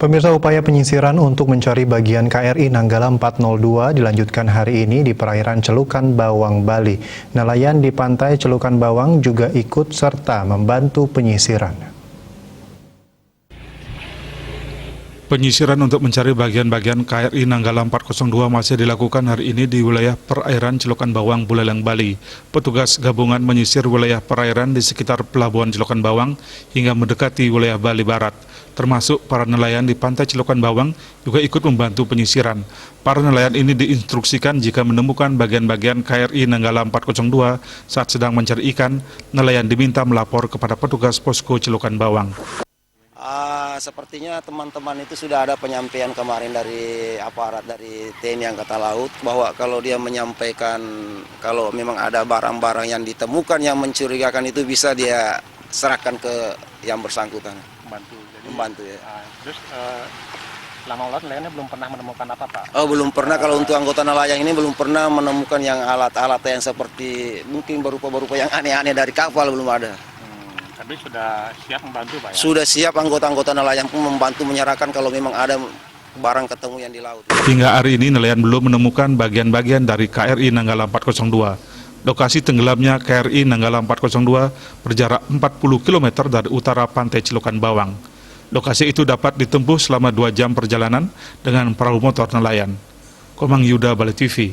Pemirsa, upaya penyisiran untuk mencari bagian KRI Nanggala 402 dilanjutkan hari ini di perairan Celukan Bawang, Bali. Nelayan di pantai Celukan Bawang juga ikut serta membantu penyisiran. Penyisiran untuk mencari bagian-bagian KRI Nanggala 402 masih dilakukan hari ini di wilayah perairan Celukan Bawang, Buleleng, Bali. Petugas gabungan menyisir wilayah perairan di sekitar pelabuhan Celukan Bawang hingga mendekati wilayah Bali Barat. Termasuk para nelayan di pantai Celukan Bawang juga ikut membantu penyisiran. Para nelayan ini diinstruksikan jika menemukan bagian-bagian KRI Nanggala 402 saat sedang mencari ikan, nelayan diminta melapor kepada petugas posko Celukan Bawang. Sepertinya teman-teman itu sudah ada penyampaian kemarin dari aparat dari TNI Angkatan Laut bahwa kalau dia menyampaikan kalau memang ada barang-barang yang ditemukan yang mencurigakan itu bisa dia serahkan ke yang bersangkutan. Membantu ya. Terus selama ulat nelayannya belum pernah menemukan apa, Pak? Oh, belum pernah. Kalau untuk anggota nelayan ini belum pernah menemukan yang alat-alat yang seperti mungkin berupa-berupa yang aneh-aneh dari kapal, belum ada. Tapi sudah siap membantu, Pak ya? Sudah siap, anggota-anggota nelayan pun membantu menyerahkan kalau memang ada barang ketemu yang di laut. Hingga hari ini nelayan belum menemukan bagian-bagian dari KRI Nanggala 402. Lokasi tenggelamnya KRI Nanggala 402 berjarak 40 km dari utara pantai Celukan Bawang. Lokasi itu dapat ditempuh selama 2 jam perjalanan dengan perahu motor nelayan. Komang Yuda, Bali TV.